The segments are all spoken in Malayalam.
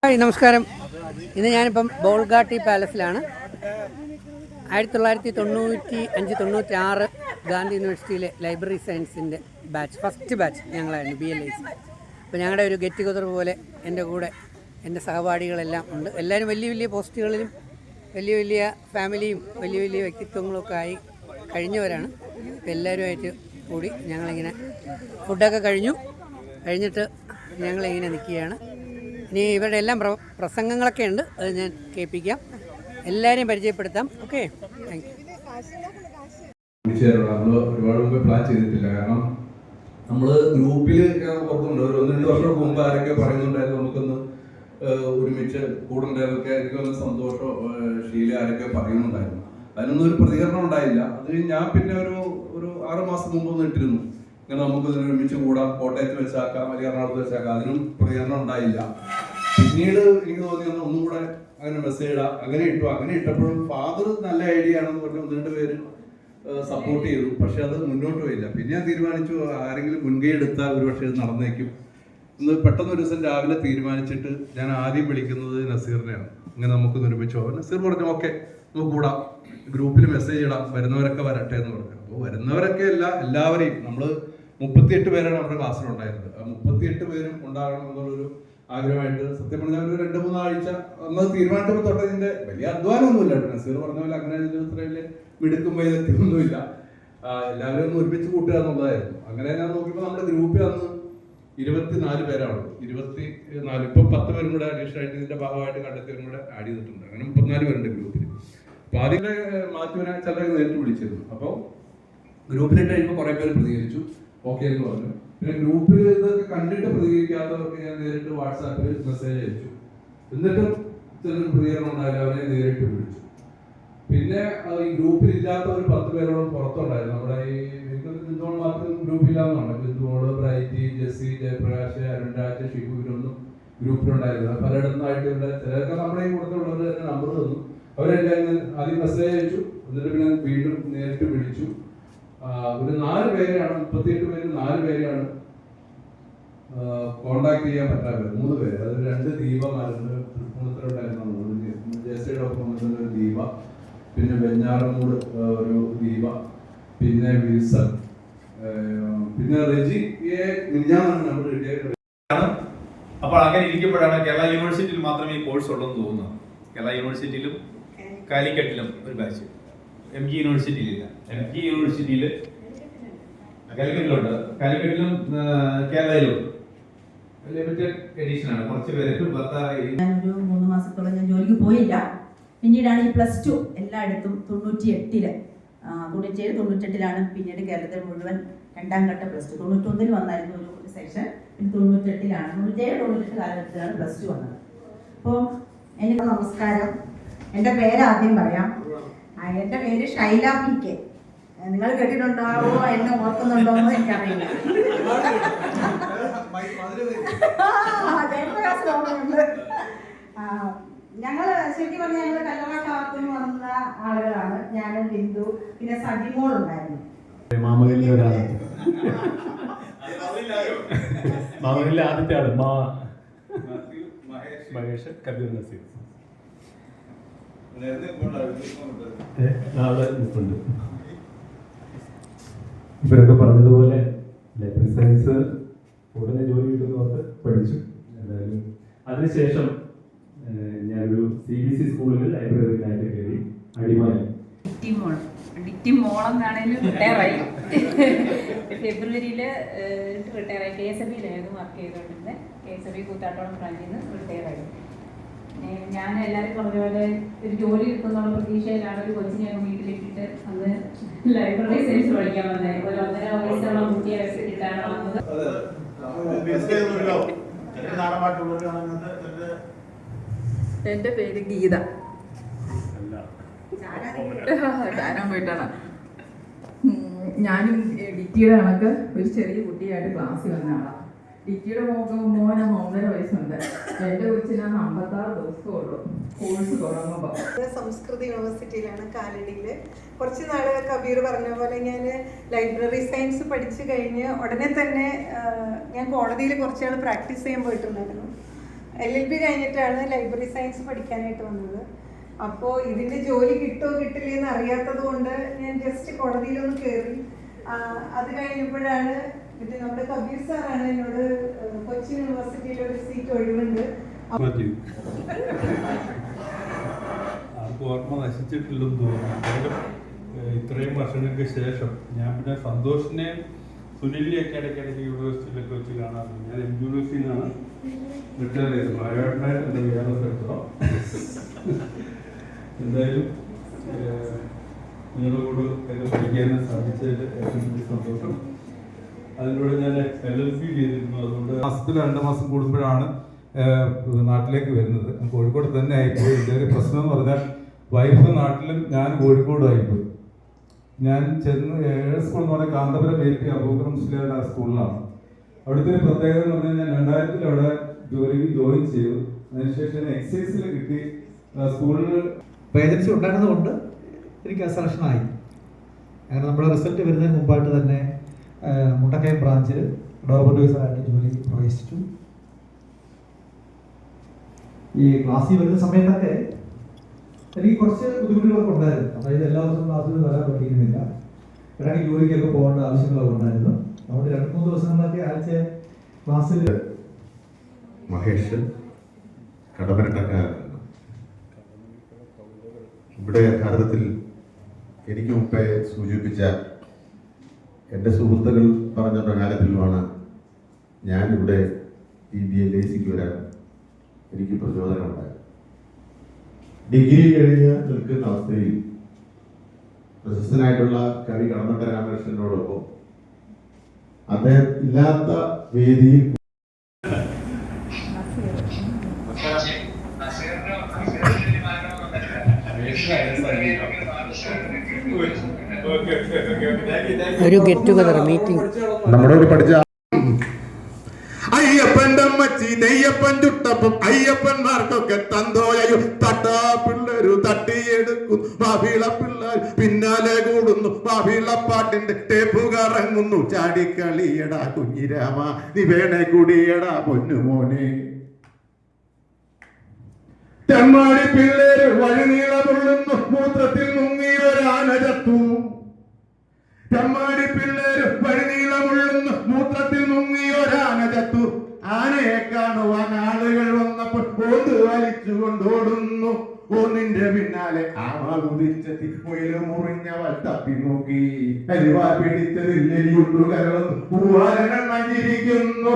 ഹായ് നമസ്കാരം. ഇന്ന് ഞാനിപ്പം ബോൾഗാട്ടി പാലസിലാണ്. 1995-96 ഗാന്ധി യൂണിവേഴ്സിറ്റിയിലെ ലൈബ്രറി സയൻസിൻ്റെ ഫസ്റ്റ് ബാച്ച് ഞങ്ങളായിരുന്നു BLIC. അപ്പോൾ ഞങ്ങളുടെ ഒരു ഗെറ്റ് ടുഗദർ പോലെ എൻ്റെ കൂടെ എൻ്റെ സഹപാഠികളെല്ലാം ഉണ്ട്. എല്ലാവരും വലിയ വലിയ പോസ്റ്റുകളിലും വലിയ വലിയ ഫാമിലിയും വലിയ വലിയ വ്യക്തിത്വങ്ങളൊക്കെ ആയി കഴിഞ്ഞവരാണ്. അപ്പോൾ എല്ലാവരുമായിട്ട് കൂടി ഞങ്ങളിങ്ങനെ ഫുഡൊക്കെ കഴിഞ്ഞിട്ട് ഞങ്ങളിങ്ങനെ നിൽക്കുകയാണ്. ഇനി ഇവരുടെ എല്ലാം പ്രസംഗങ്ങളൊക്കെ ഉണ്ട്, അത് ഞാൻ കേൾപ്പിക്കാം. എല്ലാവരെയും പരിചയപ്പെടുത്താം. Okay, thank you. ഒരുപാട് മുമ്പ് പ്ലാൻ ചെയ്തിട്ടില്ല. കാരണം നമ്മൾ ഗ്രൂപ്പിൽ ഓർക്കുന്നുണ്ട്, ഒരു 1-2 വർഷം മുമ്പ് ആരൊക്കെ പറയുന്നുണ്ടായിരുന്നു നമുക്കൊന്ന് ഒരുമിച്ച് കൂടുണ്ടായിരുന്നൊക്കെ. എനിക്കൊന്ന് സന്തോഷം, ഷീല ആരൊക്കെ പറയുന്നുണ്ടായിരുന്നു. അതിനൊന്നും ഒരു പ്രതികരണം ഉണ്ടായില്ല. അത് ഞാൻ പിന്നെ ഒരു 6 മാസം മുമ്പ് ഒന്ന് ഇട്ടിരുന്നു, ഇങ്ങനെ നമുക്ക് ഒരുമിച്ച് കൂടാം, കോട്ടയത്ത് വെച്ചാക്കാം, അല്ലെങ്കിൽ എറണാകുളത്ത് വെച്ചാക്കാം. അതിനും പ്രതികരണം ഉണ്ടായില്ല. പിന്നീട് എനിക്ക് തോന്നി ഒന്നും കൂടെ അങ്ങനെ മെസ്സേജ് ഇടാം, അങ്ങനെ ഇട്ടപ്പോഴും ഫാദർ നല്ല ഐഡിയ ആണെന്ന് പറഞ്ഞ് 1-2 പേര് സപ്പോർട്ട് ചെയ്തു. പക്ഷെ അത് മുന്നോട്ട് പോയില്ല. പിന്നെ ഞാൻ തീരുമാനിച്ചു, ആരെങ്കിലും മുൻകൈ എടുത്താൽ ഒരുപക്ഷെ ഇത് നടന്നേക്കും. ഇന്ന് പെട്ടെന്ന് ഒരു ദിവസം രാവിലെ തീരുമാനിച്ചിട്ട് ഞാൻ ആദ്യം വിളിക്കുന്നത് നസീറിനെയാണ്. ഇങ്ങനെ നമുക്ക് ഒരുമിച്ചോ. നസീർ പറഞ്ഞു ഓക്കെ നമുക്ക് കൂടാം, ഗ്രൂപ്പിൽ മെസ്സേജ് ഇടാം, വരുന്നവരൊക്കെ വരട്ടെ എന്ന് പറഞ്ഞു. അപ്പോൾ വരുന്നവരൊക്കെ എല്ലാവരെയും നമ്മൾ 38 പേരാണ് നമ്മുടെ ക്ലാസ്സിലുണ്ടായിരുന്നത്. ആ 38 പേരും ഉണ്ടാകണം എന്നുള്ളൊരു ആഗ്രഹമായിട്ട് സത്യം പറഞ്ഞാൽ ഒരു 2-3 ആഴ്ച അന്ന് തീരുമാനിച്ചപ്പോൾ തൊട്ട് ഇതിന്റെ വലിയ അധ്വാനമൊന്നുമില്ല. നസീർ പറഞ്ഞ പോലെ അങ്ങനെ ഇത്ര വലിയ മിടുക്കും വൈദഗ്ധ്യമൊന്നുമില്ല. എല്ലാവരും ഒന്ന് ഒരുമിച്ച് കൂട്ടുക എന്നുള്ളതായിരുന്നു. അങ്ങനെ ഞാൻ നോക്കിയപ്പോൾ നമ്മുടെ ഗ്രൂപ്പിൽ അന്ന് 24 പേരാണ്. 24 ഇപ്പം 10 പേരും കൂടെ അഡീഷണൽ ആയിട്ട് ഇതിന്റെ ഭാഗമായിട്ട് കണ്ടെത്തിയവരും കൂടെ ആഡ് ചെയ്തിട്ടുണ്ട്. അങ്ങനെ 34 പേരുണ്ട് ഗ്രൂപ്പിൽ. അപ്പൊ ആദ്യമേ മാറ്റുവിനെ ചിലരെ നേരിട്ട് വിളിച്ചിരുന്നു. അപ്പോൾ ഗ്രൂപ്പിലിട്ട് കഴിയുമ്പോൾ കുറെ പേര് പ്രതികരിച്ചു, ഓക്കെ എന്ന് പറഞ്ഞു. പിന്നെ ഗ്രൂപ്പിൽ ഇതൊക്കെ കണ്ടിട്ട് പ്രതികരിക്കാത്തവർക്ക് ഞാൻ നേരിട്ട് വാട്സാപ്പിൽ മെസ്സേജ് അയച്ചു. എന്നിട്ടും ചിലർ പ്രതികരണം ഉണ്ടായില്ല, അവരെ നേരിട്ട് വിളിച്ചു. പിന്നെ ഈ ഗ്രൂപ്പിൽ ഇല്ലാത്ത ഒരു 10 പേരോളം പുറത്തുണ്ടായിരുന്നു. നമ്മുടെ ഈ ബിന്ദുമോൾ മാത്രം ഗ്രൂപ്പില്ലാന്നാണ്. ബിന്ദുമോള്, ബ്രൈറ്റി, ജെസ്സി, ജയപ്രകാശ്, അരുൺരാജ്, ഷിബു ഇവരൊന്നും ഗ്രൂപ്പിലുണ്ടായിരുന്നു. പലയിടത്തുനിന്നായിട്ട് ഇവിടെ ചിലർക്ക് നമ്മുടെ ഈ കൂട്ടത്തിലുള്ളവർ തന്നെ നമ്പർ തന്നു. അവരെല്ലാം ആദ്യം മെസ്സേജ് അയച്ചു, എന്നിട്ട് പിന്നെ വീണ്ടും നേരിട്ട് വിളിച്ചു. ഒരു 4 പേരെയാണ്, 38 പേര് 4 പേരെയാണ് കോണ്ടാക്ട് ചെയ്യാൻ പറ്റാത്തത്. 3 പേര്, അതായത് 2 ദീപമാരുണ്ട്, തൃപ്പൂണിത്തറോട്ടായിരുന്നു, ജെസ്സിയുടെ ഒപ്പം ഒരു ദീപ, പിന്നെ വെഞ്ഞാറമൂട് ഒരു ദീപ, പിന്നെ വിൽസൺ, പിന്നെ റെജിയെ മിനിഞ്ഞാന്നാണ് നമ്മൾ കിട്ടിയത്. അപ്പോൾ അങ്ങനെ ഇരിക്കുമ്പോഴാണ് കേരള യൂണിവേഴ്സിറ്റിയിൽ മാത്രമേ ഈ കോഴ്സ് ഉള്ളൂ എന്ന് തോന്നുന്നത്. കേരള യൂണിവേഴ്സിറ്റിയിലും കാലിക്കറ്റിലും ഒരു ബാച്ച്, MG യൂണിവേഴ്സിറ്റിയിലില്ല. MG യൂണിവേഴ്സിറ്റിയിൽ കാലിക്കറ്റിലുണ്ട്, കാലിക്കറ്റിലും കേരളയിലും ലിമിറ്റഡ് എഡിഷൻ ആണ്. കുറച്ച് പേര് ഒരു 3 മാസത്തോളം ഞാൻ ജോലിക്ക് പോയില്ല. പിന്നീടാണ് ഈ +2 എല്ലായിടത്തും 97-98 പിന്നീട് കേരളത്തിൽ മുഴുവൻ 2ാം ഘട്ട +2. 91-ൽ വന്നായിരുന്നു ഒരു സെക്ഷൻ, പിന്നെ 98-ലാണ് 97-98 കാലഘട്ടത്തിലാണ് +2 വന്നത്. അപ്പോൾ എനിക്ക് നമസ്കാരം. എൻ്റെ പേര് ആദ്യം പറയാം. എൻ്റെ പേര് ഷൈല PK. നിങ്ങൾ കേട്ടിട്ടുണ്ടാവോ, എന്നെ ഓർക്കുന്നുണ്ടോ എന്ന് എനിക്കറിയില്ല. ഞങ്ങൾ ശരിക്കും പറഞ്ഞാൽ ഞങ്ങൾ കല്ലറക്കാലത്തുനിന്ന് വന്ന ആളുകളാണ്. ഞാനും ബിന്ദു, പിന്നെ സജിമോൾ ഉണ്ടായിരുന്നു. മാമകളിലെ ആദ്യത്തെ ആള് മഹേഷ്, കബീർ, നസീർ. ഇവരൊക്കെ പറഞ്ഞതുപോലെ ലൈബ്രറി സയൻസ് ഉടനെ ജോലി കിട്ടുന്ന ഓർത്ത് പഠിച്ചു. എന്തായാലും അതിനുശേഷം ഞാനൊരു CBC സ്കൂളിൽ ലൈബ്രറിയിലായിട്ട് കയറി. അടിമാലി ഡിറ്റിമോളെന്നാണേലും റിട്ടയറായി. ഫെബ്രുവരിയിൽ റിട്ടയറായി. KSB-യിലായിരുന്നു വർക്ക് ചെയ്തുകൊണ്ടിരുന്നത്. KSB കൂത്താട്ടോളം ബ്രാഞ്ചിൽ നിന്ന് റിട്ടയറായി. ഞാൻ എല്ലാവരും പറഞ്ഞ പോലെ ഒരു ജോലി കിട്ടുന്നുള്ള പ്രതീക്ഷയിലാണ് ഒരു കൊച്ചിനെ വീട്ടിലിട്ടിട്ട് അന്ന് ലൈബ്രറി സയൻസ് പഠിക്കാൻ വന്നത്. ഒരു 1.5 വയസ്സുള്ള കുട്ടിയെ ഇട്ടാണ് വന്നത്. എൻ്റെ പേര് ഗീത. ചാരാൻ പോയിട്ടാണ്. ഞാനും ഡിറ്റിയുടെ കണക്ക് ഒരു ചെറിയ കുട്ടിയായിട്ട് ക്ലാസ്സിൽ വന്ന ആളാണ്. ഡിറ്റിയുടെ മോന് 1.5 വയസ്സുണ്ട്. എൻ്റെ കൊച്ചിന് 56 ദിവസമുള്ളൂ കോഴ്സ് തുടങ്ങുമ്പോൾ. സംസ്കൃത യൂണിവേഴ്സിറ്റിയിലാണ്, കാലടിയിൽ. കുറച്ച് നാൾ കബീർ പറഞ്ഞ പോലെ ഞാൻ ലൈബ്രറി സയൻസ് പഠിച്ചു കഴിഞ്ഞ് ഉടനെ തന്നെ ഞാൻ കോടതിയിൽ കുറച്ച് നാൾ പ്രാക്ടീസ് ചെയ്യാൻ പോയിട്ടുണ്ടായിരുന്നു. LLB കഴിഞ്ഞിട്ടാണ് ലൈബ്രറി സയൻസ് പഠിക്കാനായിട്ട് വന്നത്. അപ്പോൾ ഇതിൻ്റെ ജോലി കിട്ടുമോ കിട്ടില്ല എന്ന് അറിയാത്തത് കൊണ്ട് ഞാൻ ജസ്റ്റ് കോടതിയിലൊന്ന് കയറി. അത് കഴിഞ്ഞപ്പോഴാണ് നമ്മുടെ കബീർ സാറാണ് എന്നോട് കൊച്ചി യൂണിവേഴ്സിറ്റിയിൽ ഒരു സീറ്റ് ഒഴിവുണ്ട്. ആർക്കും ഓർമ്മ നശിച്ചിട്ടില്ലെന്ന് തോന്നുന്നു. ഇത്രയും വർഷങ്ങൾക്ക് ശേഷം ഞാൻ പിന്നെ സന്തോഷിനെയും സുനിലിനെയൊക്കെ ഇടയ്ക്കിടയ്ക്ക് യൂണിവേഴ്സിറ്റിയിലൊക്കെ വെച്ച് കാണാറുണ്ട്. ഞാൻ യൂണിവേഴ്സിറ്റിയിൽ നിന്നാണ് റിട്ടയർ ചെയ്തത്. മലയാളമായിട്ട് എൻ്റെ വേറെ സ്ഥലത്തോ. എന്തായാലും നിങ്ങളുടെ കൂടെ ഒക്കെ പഠിക്കാൻ സാധിച്ചതിൽ ഏറ്റവും വലിയ സന്തോഷം. അതിലൂടെ ഞാൻ LLB ചെയ്തിരുന്നു. അതുകൊണ്ട് മാസത്തിൽ 2 മാസം കൂടുമ്പോഴാണ് നാട്ടിലേക്ക് വരുന്നത്. കോഴിക്കോട് തന്നെ ആയിപ്പോയി. ഇതിൻ്റെ ഒരു പ്രശ്നം എന്ന് പറഞ്ഞാൽ വൈഫ് നാട്ടിലും ഞാൻ കോഴിക്കോടും ആയിപ്പോയി. ഞാൻ ചെന്ന് ഏഴ് സ്കൂൾ എന്ന് പറഞ്ഞാൽ കാന്തപുരം AP അബൂബക്കർ മുസ്ലിയാരുടെ ആ സ്കൂളിലാണ്. അവിടുത്തെ ഒരു പ്രത്യേകത എന്ന് പറഞ്ഞാൽ ഞാൻ 2000 അവിടെ ജോയിൻ ചെയ്തു. അതിനുശേഷം എക്സൈസിൽ കിട്ടി. സ്കൂളിൽ വേജൻസി ഉണ്ടായിരുന്നതുകൊണ്ട് എനിക്ക് ആ സെലക്ഷനായി. അങ്ങനെ നമ്മുടെ റിസൾട്ട് വരുന്നതിന് മുമ്പായിട്ട് തന്നെ മുണ്ടക്കയം ബ്രാഞ്ചിൽ ഡെവലപ്മെന്റ് ഓഫീസറായിട്ട് ജോലി പ്രവേശിച്ചു. ഈ ക്ലാസ്സിൽ വരുന്ന സമയത്തൊക്കെ എനിക്ക് കുറച്ച് ബുദ്ധിമുട്ടുകളൊക്കെ ഉണ്ടായിരുന്നു. അതായത് എല്ലാ ദിവസവും ക്ലാസ്സിൽ വരാൻ പറ്റിയിരുന്നില്ല. ഇടയ്ക്ക് ജോലിക്കൊക്കെ പോകേണ്ട ആവശ്യങ്ങളൊക്കെ ഉണ്ടായിരുന്നു. അതുകൊണ്ട് 2-3 ദിവസങ്ങളിലൊക്കെ ആഴ്ച ക്ലാസ്സിൽ. മഹേഷ് കടമരട്ടക്കാരനാണ്. ഇവിടെ ഭാരതത്തിൽ എനിക്ക് മുമ്പേ സൂചിപ്പിച്ച എൻ്റെ സുഹൃത്തുക്കൾ പറഞ്ഞ പ്രകാരത്തിലുമാണ് ഞാനിവിടെ ഈ BLACക്ക് വരാൻ എനിക്ക് പ്രചോദനമുണ്ടായത്. ഡിഗ്രി കഴിഞ്ഞ് നിൽക്കുന്ന അവസ്ഥയിൽ പ്രശസ്തനായിട്ടുള്ള കവി കടമറ്റ രാമകൃഷ്ണനോടൊപ്പം അദ്ദേഹം ഇല്ലാത്ത വേദിയിൽ ഒരു ഗെറ്റ് ടുഗദർ മീറ്റിംഗ് നമ്മളോട് പഠിച്ച അയ്യപ്പന്റെ അമ്മച്ചി നെയ്യപ്പൻ ചുട്ടപ്പം അയ്യപ്പന്മാർക്കൊക്കെ തന്തോയും തട്ടാ പിള്ളേരു തട്ടിയെടുക്കും മാവിള പിള്ളേർ പിന്നാലെ കൂടുന്നു മാവിളപ്പാട്ടിന്റെ ടേപ്പ് കറങ്ങുന്നു ചാടിക്കളിയടാ കുഞ്ഞിരാമ നീ വേണേ കുടിയടാ പൊന്നുമോനെ. തെമ്മാടി പിള്ളേര് വഴിനീളമുള്ളുന്നു മൂത്രത്തിൽ മുങ്ങിയൊരാന ചത്തു. തെമ്മാടി പിള്ളേര് വഴിനീളമുള്ളുന്നു മൂത്രത്തിൽ മുങ്ങിയൊരാന ചത്തു. ആനയെ കാണുവാൻ ആളുകൾ വന്നപ്പോൾ ഓന്ത് വലിച്ചു കൊണ്ടോടുന്നു. ഓന്നിന്റെ പിന്നാലെ ആമ കുതിച്ചെത്തി മുയല് മുറിഞ്ഞവൾ തപ്പി നോക്കി. അരിവാ പിടിച്ചതിൽ എലിയുണ്ടു കരളുന്നു പൂവാരണം നഞ്ചിരിക്കുന്നു.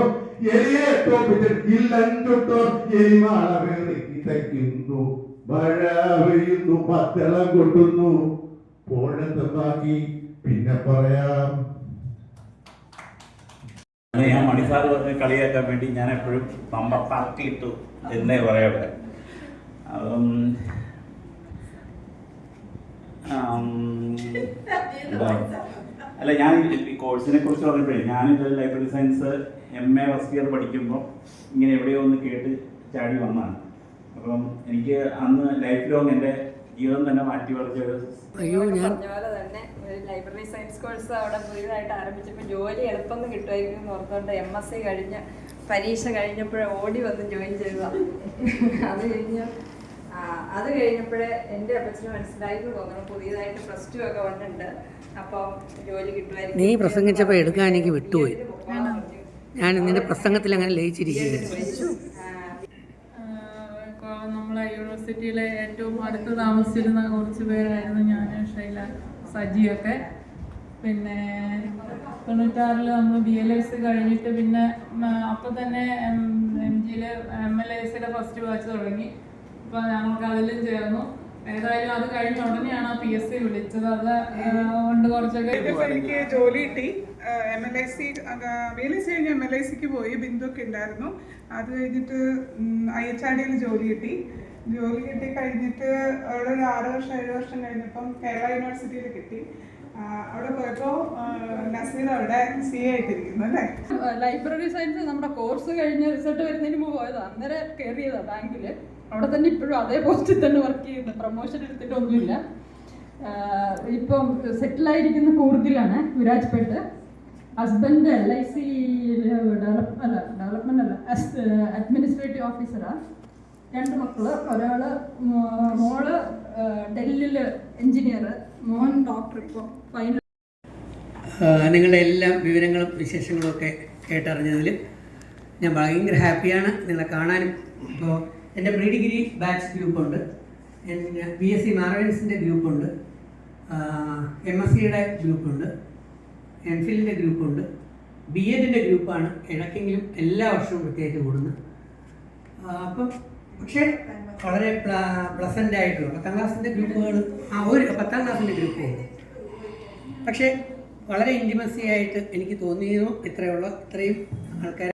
എലിയെ തോപ്പിച്ച് ഇല്ലഞ്ചുട്ടോ എലിമാള വേറിക്ക് തയ്ക്കുന്നു. മഴ പെയ്യുന്നു പത്തളം കൊട്ടുന്നു. പോഴത്തെ ബാക്കി പിന്നെ പറയാം. ഞാൻ മണിസാർ പറഞ്ഞ് കളിയാക്കാൻ വേണ്ടി ഞാൻ എപ്പോഴും നമ്പർ പാർട്ടിയിട്ടു എന്നേ പറയാവിടെ. അല്ല, ഞാൻ ഈ കോഴ്സിനെ കുറിച്ച് പറയുമ്പോഴേ ഞാനിത് library science MA first year പഠിക്കുമ്പോൾ ഇങ്ങനെ എവിടെയോ ഒന്ന് കേട്ട് ചാടി വന്നതാണ്. അപ്പം എനിക്ക് അന്ന് ലൈഫ് ലോങ് എൻ്റെ ജീവിതം തന്നെ മാറ്റി പറിച്ചൊരു പറഞ്ഞ പോലെ തന്നെ ഒരു ലൈബ്രറി സയൻസ് കോഴ്സ് അവിടെ പുതിയതായിട്ട് ആരംഭിച്ചപ്പോൾ ജോലി എളുപ്പം കിട്ടുമായിരിക്കും എന്ന് ഓർത്തുകൊണ്ട് MSc കഴിഞ്ഞ് പരീക്ഷ കഴിഞ്ഞപ്പോഴേ ഓടി വന്ന് ജോയിൻ ചെയ്തതാണ്. അത് കഴിഞ്ഞപ്പോഴേ എൻ്റെ അപ്പച്ചന് മനസ്സിലായിരുന്നു തോന്നണം പുതിയതായിട്ട് +2 ഒക്കെ വന്നിട്ടുണ്ട്. അപ്പോൾ ജോലി കിട്ടുമായിരിക്കും. നീ പ്രസംഗിച്ചപ്പോൾ എടുക്കാൻ എനിക്ക് വിട്ടുപോയി. ഞാൻ നിന്റെ പ്രസംഗത്തിൽ അങ്ങനെ ലയിച്ചിരിക്കുകയായിരുന്നു. നമ്മളെ യൂണിവേഴ്സിറ്റിയിലെ ഏറ്റവും അടുത്ത് താമസിച്ചിരുന്ന കുറച്ച് പേരായിരുന്നു ഞാൻ, ഷൈല, സജിയൊക്കെ. പിന്നെ 96 നമ്മൾ BLS കഴിഞ്ഞിട്ട് പിന്നെ അപ്പം തന്നെ MGയിൽ MLACയുടെ ഫസ്റ്റ് ബാച്ച് തുടങ്ങി. അപ്പോൾ ഞങ്ങൾക്ക് അതിലും ചേർന്നു. ഏതായാലും അത് കഴിഞ്ഞ ഉടനെയാണ് PSC വിളിച്ചത്. അത് കൊണ്ട് കുറച്ചൊക്കെ എനിക്ക് ജോലി കിട്ടി. BLS കഴിഞ്ഞ് MLACക്ക് പോയി. ബിന്ദുവൊക്കെ ഉണ്ടായിരുന്നു. അത് കഴിഞ്ഞിട്ട് IHRDയിൽ ജോലി കിട്ടി. കഴിഞ്ഞിട്ട് അവിടെ ഒരു 6-7 വർഷം കഴിഞ്ഞപ്പം കേരള യൂണിവേഴ്സിറ്റിയിൽ കിട്ടി. അവിടെ പോയപ്പോൾ നസീർ അവിടെ CA ആയിട്ടിരിക്കുന്നു അല്ലേ. ലൈബ്രറി സയൻസ് നമ്മുടെ കോഴ്സ് കഴിഞ്ഞ് റിസൾട്ട് വരുന്നതിന് മുമ്പ് പോയതാണ്. അന്നേരം കയറിയതാണ് ബാങ്കിൽ. അവിടെ തന്നെ ഇപ്പോഴും അതേ പോസ്റ്റിൽ തന്നെ വർക്ക് ചെയ്യുന്നു. പ്രൊമോഷൻ എടുത്തിട്ടൊന്നുമില്ല. ഇപ്പം സെറ്റിലായിരിക്കുന്ന കൂർഗിലാണ്, Virajpet. Husband LIC development recruitment അല്ല, അഡ്മിനിസ്ട്രേറ്റീവ് ഓഫീസറാണ്. 2 മക്കള്, ഒരാള് മോള് ഡൽഹിയിൽ എഞ്ചിനീയർ, മോൻ ഡോക്ടർ. ഇപ്പോൾ ഫൈനൽ. നിങ്ങളുടെ എല്ലാ വിവരങ്ങളും വിശേഷങ്ങളും ഒക്കെ കേട്ടറിഞ്ഞതിൽ ഞാൻ ഭയങ്കര ഹാപ്പിയാണ്. നിങ്ങളെ കാണാനും. ഇപ്പോൾ എൻ്റെ പ്രീ ഡിഗ്രി ബാച്ച് ഗ്രൂപ്പുണ്ട്, എൻ്റെ BSc മാറവേൻസിൻ്റെ ഗ്രൂപ്പുണ്ട്, MScയുടെ ഗ്രൂപ്പുണ്ട്, MPhilൻ്റെ ഗ്രൂപ്പുണ്ട്, BEdൻ്റെ ഗ്രൂപ്പാണ് ഇടയ്ക്കെങ്കിലും എല്ലാ വർഷവും പ്രത്യേകിച്ച് കൂടുന്നത്. അപ്പം പക്ഷേ വളരെ പ്ലസൻ്റ് ആയിട്ടുള്ള 10ാം ക്ലാസ്സിൻ്റെ ഗ്രൂപ്പുകൾ, ഒരു 10ാം ക്ലാസ്സിൻ്റെ ഗ്രൂപ്പുണ്ട്. പക്ഷേ വളരെ ഇൻറ്റിമസി ആയിട്ട് എനിക്ക് തോന്നിയിരുന്നു ഇത്രയും ആൾക്കാർ